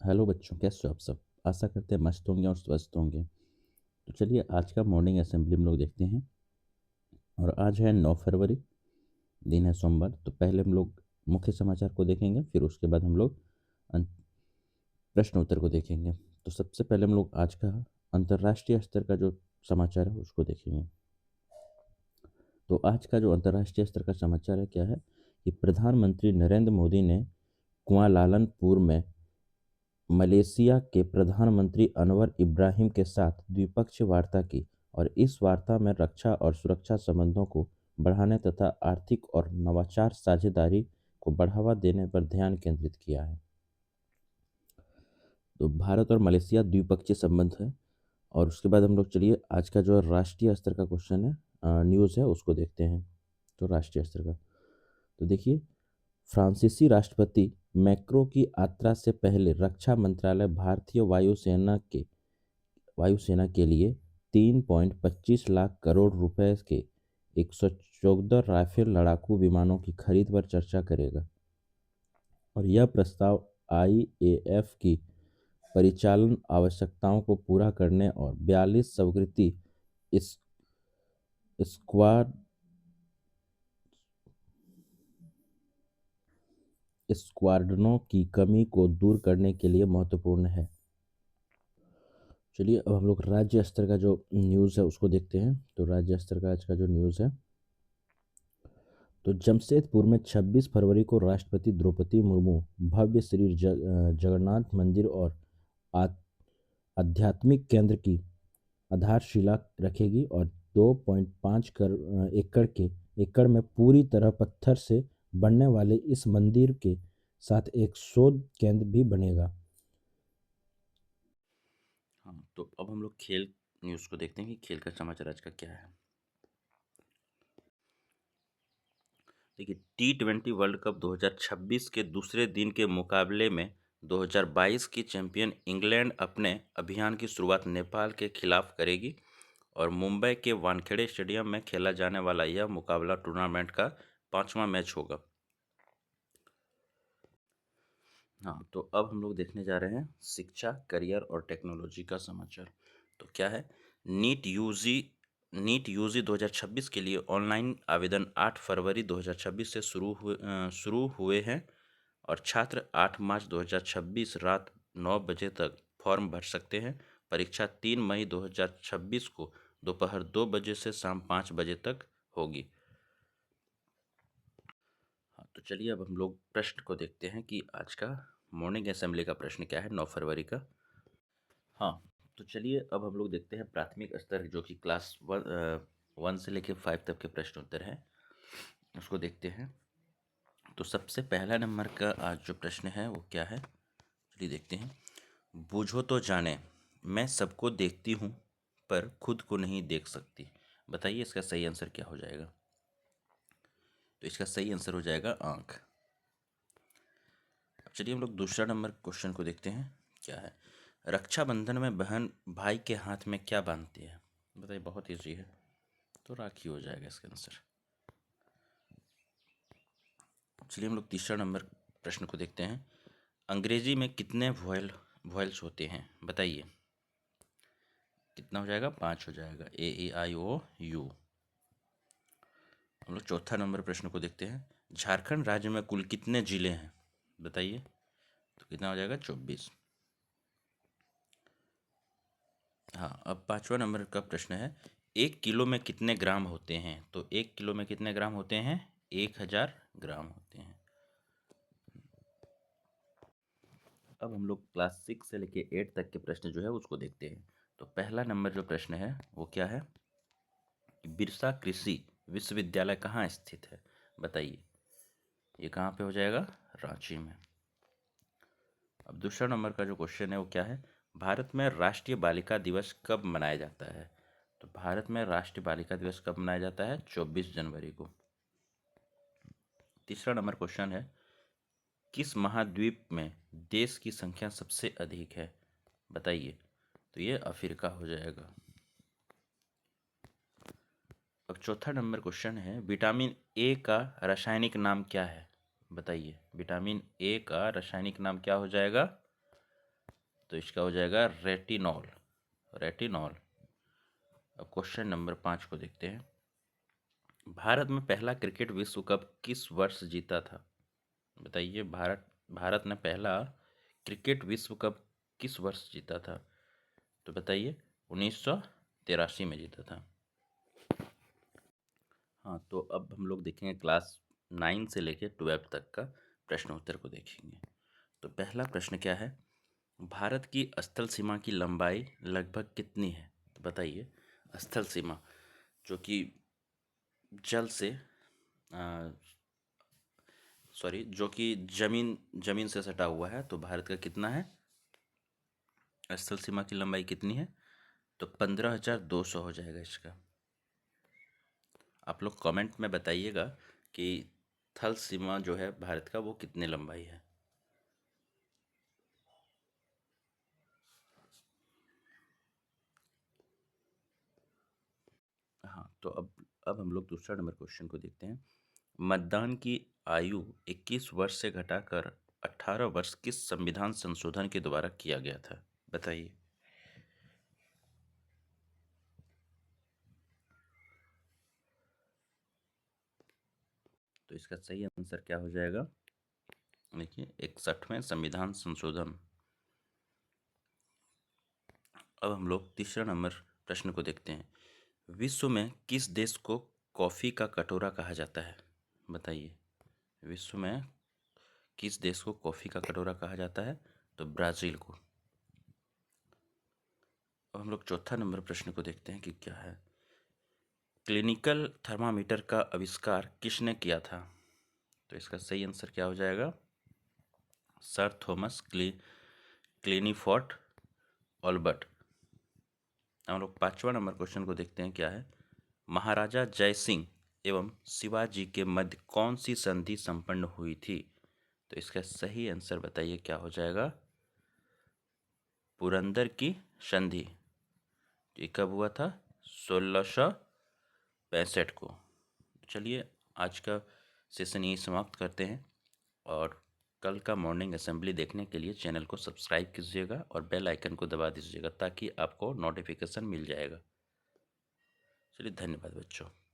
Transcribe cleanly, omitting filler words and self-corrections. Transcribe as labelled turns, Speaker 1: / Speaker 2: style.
Speaker 1: Hello बच्चों, कैसे हो आप सब। आशा करते हैं मस्त होंगे और स्वस्थ होंगे। तो चलिए आज का मॉर्निंग असेंबली हम लोग देखते हैं। और आज है 9 फरवरी, दिन है सोमवार। तो पहले हम लोग मुख्य समाचार को देखेंगे, फिर उसके बाद हम लोग अं- प्रश्न उत्तर को देखेंगे। तो सबसे पहले हम लोग आज का अंतर्राष्ट्रीय स्तर का जो समाचार है उसको देखेंगे। तो आज का जो अंतर्राष्ट्रीय स्तर का समाचार है क्या है कि प्रधानमंत्री नरेंद्र मोदी ने कुआलालंपुर में मलेशिया के प्रधानमंत्री अनवर इब्राहिम के साथ द्विपक्षीय वार्ता की और इस वार्ता में रक्षा और सुरक्षा संबंधों को बढ़ाने तथा आर्थिक और नवाचार साझेदारी को बढ़ावा देने पर ध्यान केंद्रित किया है। तो भारत और मलेशिया द्विपक्षीय संबंध है। और उसके बाद हम लोग चलिए आज का जो राष्ट्रीय स्तर का क्वेश्चन है, न्यूज़ है, उसको देखते हैं। तो राष्ट्रीय स्तर का तो देखिए, फ्रांसीसी राष्ट्रपति मैक्रो की यात्रा से पहले रक्षा मंत्रालय भारतीय वायुसेना के लिए 3.25 लाख करोड़ रुपए के 114 राफेल लड़ाकू विमानों की खरीद पर चर्चा करेगा। और यह प्रस्ताव आईएएफ की परिचालन आवश्यकताओं को पूरा करने और 42 स्वीकृति इस स्क्वाड स्क्वाड्रनों की कमी को दूर करने के लिए महत्वपूर्ण है। चलिए अब हम लोग राज्य स्तर का जो न्यूज़ है उसको देखते हैं। तो राज्य स्तर का आज का जो न्यूज़ है, तो जमशेदपुर में 26 फरवरी को राष्ट्रपति द्रौपदी मुर्मू भव्य श्री जगन्नाथ मंदिर और आ- आध्यात्मिक केंद्र की आधारशिला रखेगी और 2.5 एकड़ में पूरी तरह पत्थर से बनने वाले इस मंदिर के साथ एक शोध केंद्र भी बनेगा। हाँ, तो अब हम लोग खेल न्यूज़ को देखते हैं कि खेल का समाचार आज का क्या है। देखिए, T20 वर्ल्ड कप 2026 के दूसरे दिन के मुकाबले में 2022 की चैंपियन इंग्लैंड अपने अभियान की शुरुआत नेपाल के खिलाफ करेगी और मुंबई के वानखेड़े स्टेडियम में खेला जाने वाला यह मुकाबला टूर्नामेंट का 5वां मैच होगा। हाँ, तो अब हम लोग देखने जा रहे हैं शिक्षा, करियर और टेक्नोलॉजी का समाचार। तो क्या है, नीट यूजी 2026 के लिए ऑनलाइन आवेदन 8 फरवरी 2026 से शुरू हुए हैं और छात्र 8 मार्च 2026 रात 9 बजे तक फॉर्म भर सकते हैं। परीक्षा 3 मई 2026 को दोपहर 2 बजे से शाम 5 बजे तक होगी। हाँ, तो चलिए अब हम लोग प्रश्न को देखते हैं कि आज का मॉर्निंग असेंबली का प्रश्न क्या है 9 फरवरी का। हाँ, तो चलिए अब हम लोग देखते हैं प्राथमिक स्तर जो कि क्लास 1 से लेकर 5 तक के प्रश्न उत्तर हैं, उसको देखते हैं। तो सबसे पहला नंबर का आज जो प्रश्न है वो क्या है, चलिए देखते हैं। बूझो तो जाने, मैं सबको देखती हूँ पर खुद को नहीं देख सकती। बताइए इसका सही आंसर क्या हो जाएगा। तो इसका सही आंसर हो जाएगा आँख। अब चलिए हम लोग दूसरा नंबर क्वेश्चन को देखते हैं क्या है। रक्षाबंधन में बहन भाई के हाथ में क्या बांधती है। बताइए, बहुत ईजी है, तो राखी हो जाएगा इसका आंसर। चलिए हम लोग तीसरा नंबर प्रश्न को देखते हैं। अंग्रेजी में कितने वॉयल्स होते हैं, बताइए। कितना हो जाएगा, 5 हो जाएगा, A E I O U। हम लोग चौथा नंबर प्रश्न को देखते हैं। झारखंड राज्य में कुल कितने जिले हैं, बताइए। तो कितना हो जाएगा, 24। हाँ, अब पांचवा नंबर का प्रश्न है। 1 किलो में कितने ग्राम होते हैं। तो 1 किलो में कितने ग्राम होते हैं, 1000 ग्राम होते हैं। अब हम लोग क्लास 6 से लेके 8 तक के प्रश्न जो है उसको देखते हैं। तो पहला नंबर जो प्रश्न है वो क्या है कि बिरसा कृषि विश्वविद्यालय कहाँ स्थित है, बताइए। ये कहाँ पे हो जाएगा, रांची में। अब दूसरा नंबर का जो क्वेश्चन है वो क्या है, भारत में राष्ट्रीय बालिका दिवस कब मनाया जाता है। तो भारत में राष्ट्रीय बालिका दिवस कब मनाया जाता है, 24 जनवरी को। तीसरा नंबर क्वेश्चन है, किस महाद्वीप में देश की संख्या सबसे अधिक है, बताइए। तो ये अफ्रीका हो जाएगा। अब चौथा नंबर क्वेश्चन है, विटामिन ए का रासायनिक नाम क्या है, बताइए। विटामिन ए का रासायनिक नाम क्या हो जाएगा, तो इसका हो जाएगा रेटिनॉल, रेटिनॉल। अब क्वेश्चन नंबर 5 को देखते हैं। भारत में पहला क्रिकेट विश्व कप किस वर्ष जीता था? बताइए, भारत ने पहला क्रिकेट विश्व कप किस वर्ष जीता था? तो बताइए, 1983 में जीता था। हाँ, तो अब हम लोग देखेंगे क्लास 9 से लेकर 12 तक का प्रश्न उत्तर को देखेंगे। तो पहला प्रश्न क्या है? भारत की स्थल सीमा की लंबाई लगभग कितनी है? तो बताइए, स्थल सीमा जो कि जल से सॉरी जो कि जमीन जमीन से सटा हुआ है, तो भारत का कितना है? स्थल सीमा की लंबाई कितनी है? तो 15,200 हो जाएगा इसका। आप लोग कमेंट में बताइएगा कि थल सीमा जो है भारत का वो कितनी लंबाई है। हाँ, तो अब हम लोग दूसरा नंबर क्वेश्चन को देखते हैं। मतदान की आयु 21 वर्ष से घटाकर 18 वर्ष किस संविधान संशोधन के द्वारा किया गया था? बताइए। तो इसका सही आंसर क्या हो जाएगा? देखिए, 61वें संविधान संशोधन। अब हम लोग तीसरा नंबर प्रश्न को देखते हैं। विश्व में किस देश को कॉफ़ी का कटोरा कहा जाता है? बताइए, विश्व में किस देश को कॉफ़ी का कटोरा कहा जाता है? तो ब्राज़ील को। अब हम लोग चौथा नंबर प्रश्न को देखते हैं कि क्या है। क्लिनिकल थर्मामीटर का आविष्कार किसने किया था? तो इसका सही आंसर क्या हो जाएगा? Sir Thomas Clifford Allbutt. हम लोग पांचवा नंबर क्वेश्चन को देखते हैं क्या है। महाराजा जय सिंह एवं शिवाजी के मध्य कौन सी संधि संपन्न हुई थी? तो इसका सही आंसर बताइए, क्या हो जाएगा? पुरंदर की संधि। ये कब हुआ था? 1665 को। चलिए, आज का सेशन यही समाप्त करते हैं और कल का मॉर्निंग असेंबली देखने के लिए चैनल को सब्सक्राइब कीजिएगा और बेल आइकन को दबा दीजिएगा ताकि आपको नोटिफिकेशन मिल जाएगा। चलिए, धन्यवाद बच्चों।